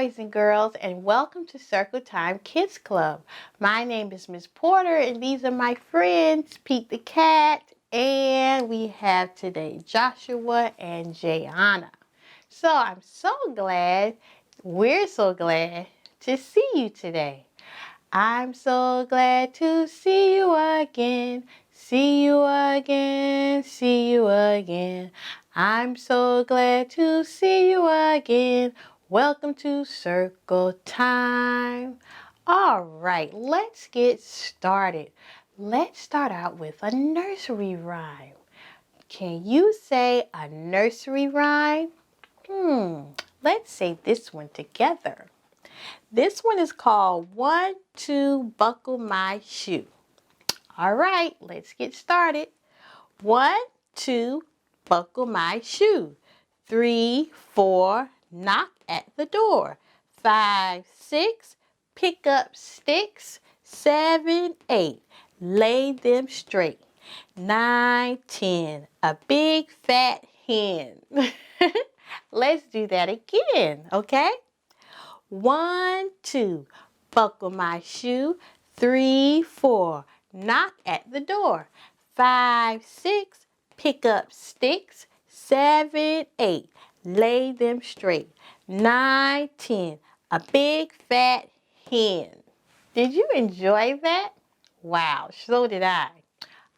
boys and girls, and welcome to Circle Time Kids Club. My name is Miss Porter, and these are my friends, Pete the Cat, and we have today Joshua and Jayana. We're so glad to see you today. I'm so glad to see you again, see you again, see you again. I'm so glad to see you again. Welcome to Circle Time. All right, let's get started. Let's start out with a nursery rhyme. Can you say a nursery rhyme? Let's say this one together. This one is called 1, 2, Buckle My Shoe. All right, let's get started. 1, 2, buckle my shoe. 3, 4, knock at the door. 5, 6, pick up sticks. 7, 8, lay them straight. 9, 10, a big fat hen. Let's do that again, okay? 1, 2, buckle my shoe. 3, 4, knock at the door. 5, 6, pick up sticks. 7, 8, lay them straight. 9, 10, a big fat hen. Did you enjoy that? Wow, so did I.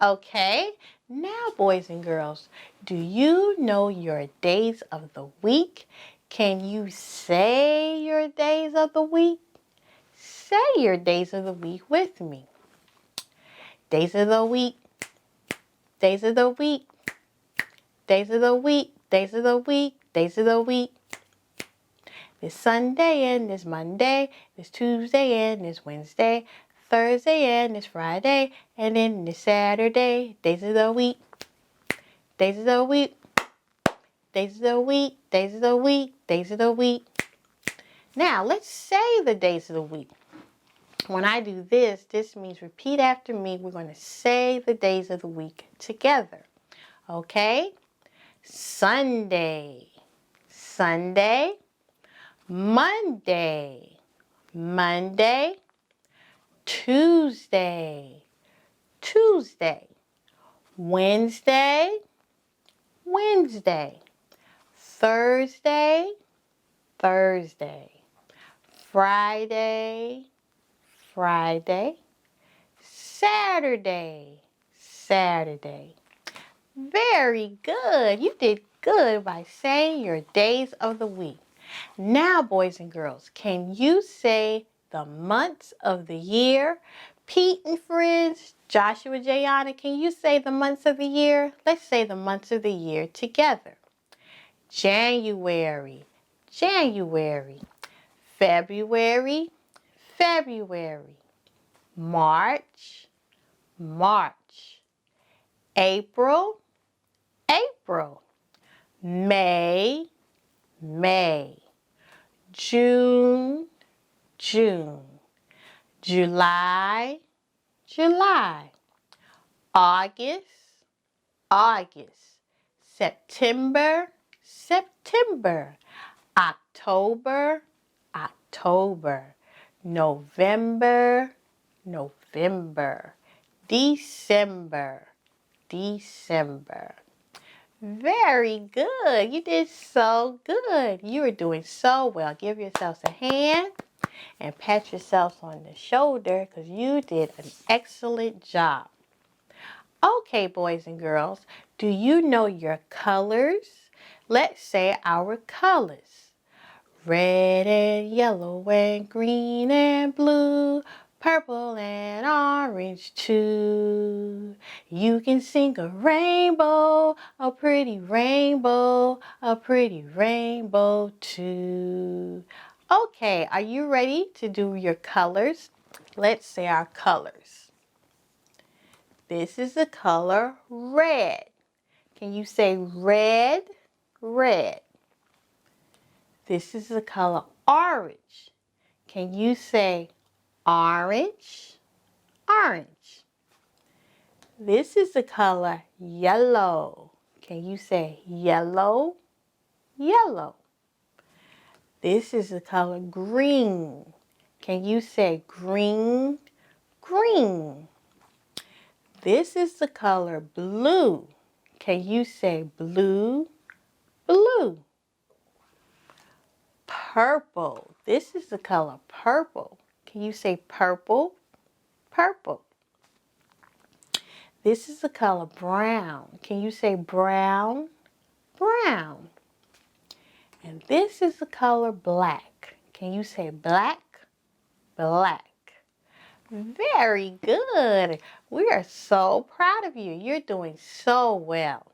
Okay, now boys and girls, do you know your days of the week? Can you say your days of the week? Say your days of the week with me. Days of the week, days of the week, days of the week, days of the week, days of the week. This Sunday and this Monday, this Tuesday and this Wednesday, Thursday and this Friday, and then this Saturday. Days of the week, days of the week, days of the week, days of the week, days of the week. Now, let's say the days of the week. When I do this, this means repeat after me. We're going to say the days of the week together. Okay? Sunday, Sunday, Monday, Monday, Tuesday, Tuesday, Wednesday, Wednesday, Thursday, Thursday, Friday, Friday, Saturday, Saturday. Very good. You did good by saying your days of the week. Now, boys and girls, can you say the months of the year? Pete and friends, Joshua, Jayana, can you say the months of the year? Let's say the months of the year together. January, January. February, February. March, March. April, April. May, May. June, June. July, July. August, August. September, September. October, October. November, November. December, December. Very good. You did so good. You are doing so well. Give yourselves a hand and pat yourselves on the shoulder because you did an excellent job. Okay, boys and girls, do you know your colors? Let's say our colors. Red and yellow and green and blue, purple and orange too. You can sing a rainbow, a pretty rainbow, a pretty rainbow too. Okay, are you ready to do your colors? Let's say our colors. This is the color red. Can you say red, red? This is the color orange. Can you say orange, orange? This is the color yellow. Can you say yellow, yellow? This is the color green. Can you say green? Green. This is the color blue. Can you say blue? Blue. Purple. This is the color purple. Can you say purple? Purple. This is the color brown. Can you say brown? Brown. And this is the color black. Can you say black? Black. Very good. We are so proud of you. You're doing so well.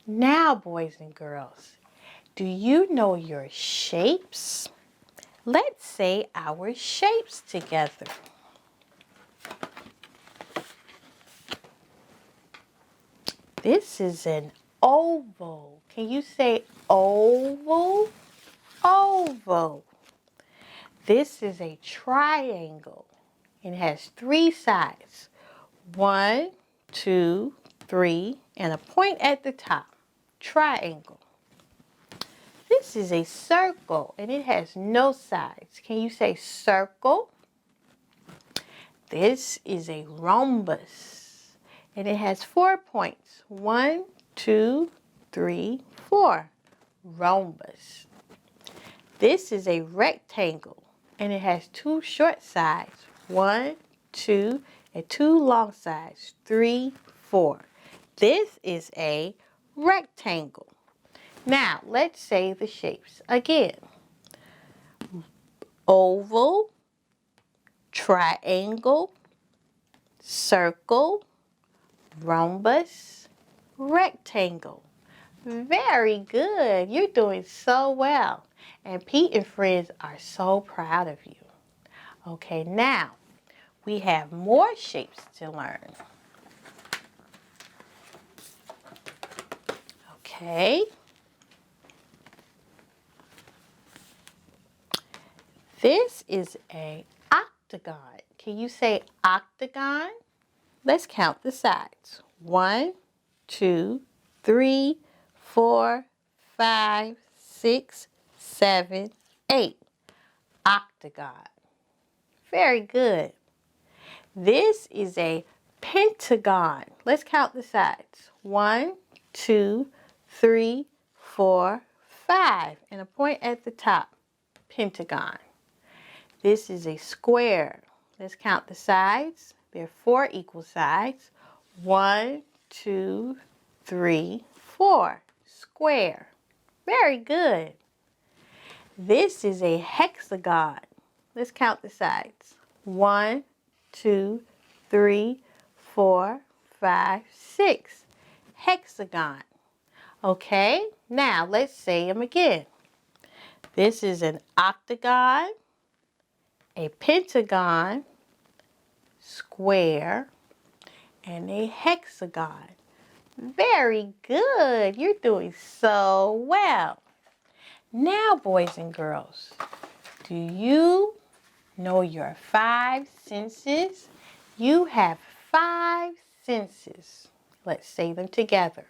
Now, boys and girls, do you know your shapes? Let's say our shapes together. This is an oval. Can you say oval? Oval. This is a triangle. It has 3 sides. 1, 2, 3, and a point at the top. Triangle. This is a circle, and it has no sides. Can you say circle? This is a rhombus, and it has 4 points. 1, 2, 3, 4. Rhombus. This is a rectangle, and it has 2 short sides. 1, 2, and 2 long sides. 3, 4. This is a rectangle. Now, let's say the shapes again. Oval, triangle, circle, rhombus, rectangle. Very good. You're doing so well. And Pete and friends are so proud of you. Okay, now we have more shapes to learn. Okay. This is a octagon. Can you say octagon? Let's count the sides. 1, 2, 3, 4, 5, 6, 7, 8. Octagon. Very good. This is a pentagon. Let's count the sides. 1, 2, 3, 4, 5. And a point at the top. Pentagon. This is a square. Let's count the sides. There are 4 equal sides. 1, 2, 3, 4. Square. Very good. This is a hexagon. Let's count the sides. 1, 2, 3, 4, 5, 6. Hexagon. Okay, now let's say them again. This is an octagon, a pentagon, square, and a hexagon. Very good. You're doing so well. Now, boys and girls, do you know your 5 senses? You have 5 senses. Let's say them together.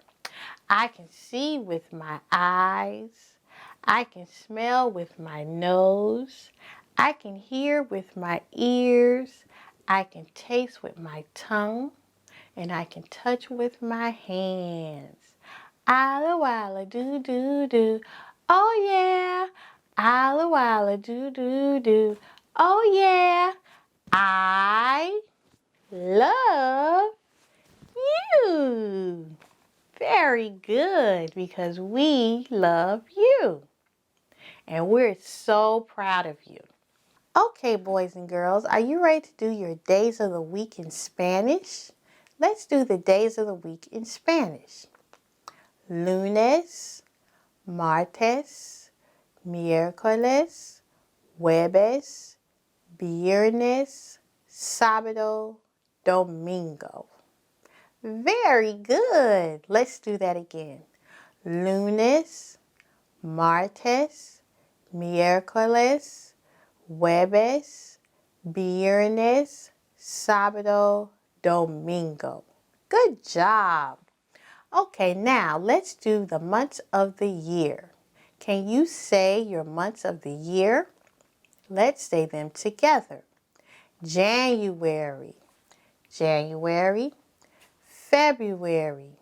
I can see with my eyes. I can smell with my nose. I can hear with my ears. I can taste with my tongue. And I can touch with my hands. Alla walla do do do. Oh yeah. Alla walla do do do. Oh yeah. I love you. Very good, because we love you. And we're so proud of you. Okay, boys and girls, are you ready to do your days of the week in Spanish? Let's do the days of the week in Spanish. Lunes, martes, miércoles, jueves, viernes, sábado, domingo. Very good. Let's do that again. Lunes, martes, miércoles, jueves, viernes, sábado, domingo. Good job. Okay, now let's do the months of the year. Can you say your months of the year? Let's say them together. January, January, February,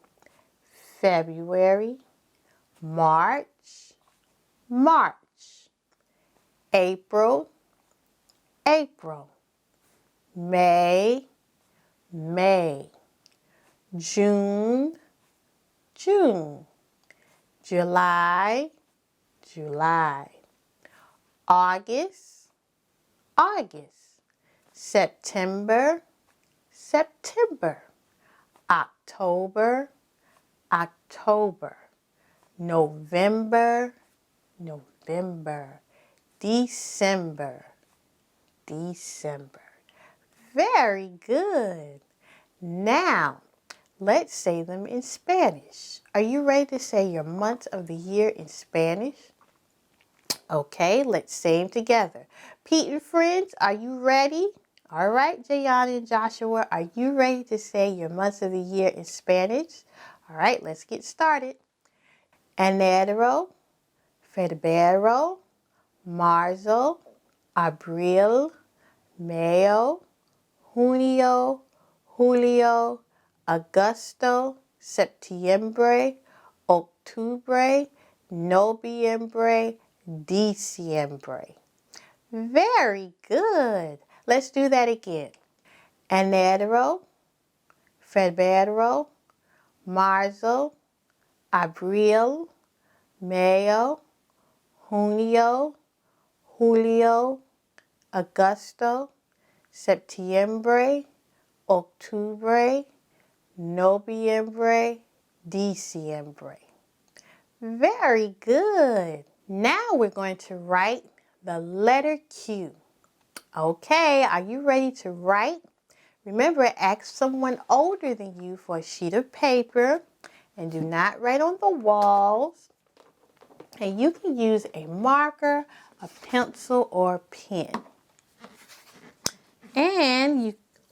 February, March, March, April, April, May, May, June, June, July, July, August, August, September, September, October, October, November, November, December, December. Very good. Now, let's say them in Spanish. Are you ready to say your months of the year in Spanish? Okay, let's say them together. Pete and friends, are you ready? All right, Jayan and Joshua, are you ready to say your months of the year in Spanish? All right, let's get started. Enero, febrero, marzo, abril, mayo, junio, julio, agosto, septiembre, octubre, noviembre, diciembre. Very good. Let's do that again. Enero, febrero, marzo, abril, mayo, junio, julio, agosto, septiembre, octubre, noviembre, diciembre. Very good. Now we're going to write the letter Q. Okay, are you ready to write? Remember, ask someone older than you for a sheet of paper and do not write on the walls. And you can use a marker, a pencil, or pen.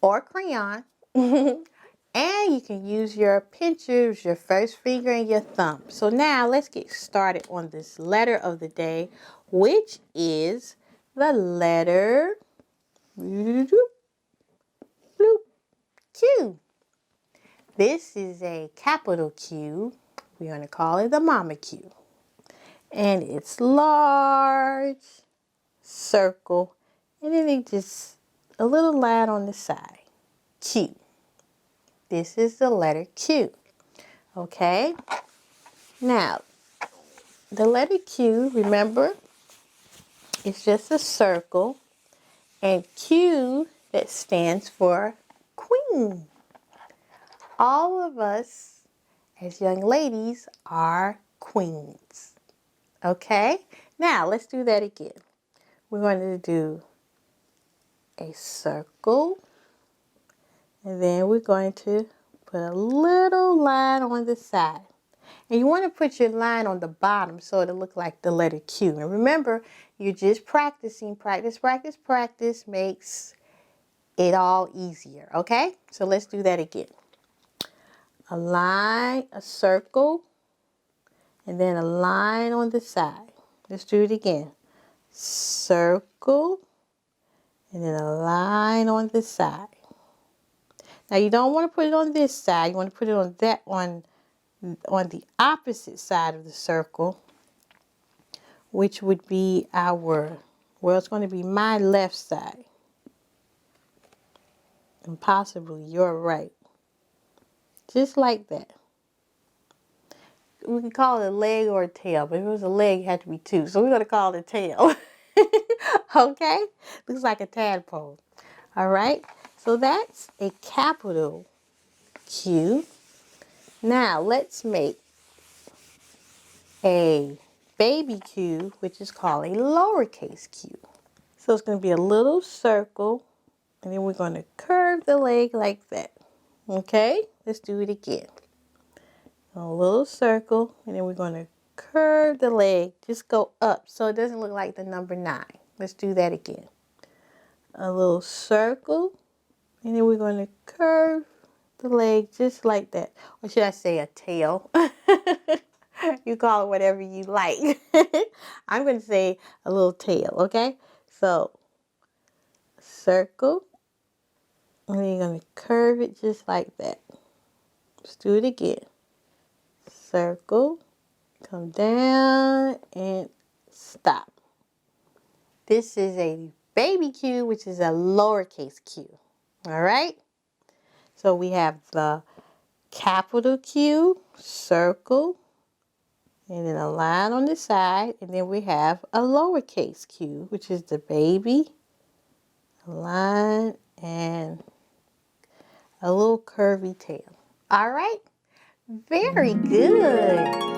Or crayon. And you can use your pinchers, your first finger, and your thumb. So now let's get started on this letter of the day, which is the letter Q. This is a capital Q. We're going to call it the Mama Q. And it's large, circle, and then it just a little line on the side. Q. This is the letter Q. Okay? Now, the letter Q, remember, it's just a circle, and Q that stands for Queen. All of us as young ladies are queens. Okay? Now, let's do that again. We're going to do a circle, and then we're going to put a little line on the side. And you want to put your line on the bottom so it'll look like the letter Q. And remember, you're just practicing. Practice, practice, practice makes it all easier. Okay? So let's do that again. A line, a circle, and then a line on the side. Let's do it again. Circle, and then a line on the side. Now you don't want to put it on this side. You want to put it on that one, on the opposite side of the circle, which would be it's going to be my left side. And possibly your right. Just like that. We can call it a leg or a tail, but if it was a leg, it had to be two. So we're going to call it a tail. Okay? Looks like a tadpole. All right? So that's a capital Q. Now let's make a baby Q, which is called a lowercase q. So it's going to be a little circle, and then we're going to curve the leg like that. Okay? Let's do it again. A little circle, and then we're going to curve the leg. Just go up so it doesn't look like the number 9. Let's do that again. A little circle, and then we're going to curve the leg just like that. Or should I say a tail? You call it whatever you like. I'm going to say a little tail, okay? So, circle. And then you're going to curve it just like that. Let's do it again. Circle. Come down and stop. This is a baby Q, which is a lowercase q. All right? So we have the capital Q, circle, and then a line on the side. And then we have a lowercase q, which is the baby, a line, and a little curvy tail. All right? Very good.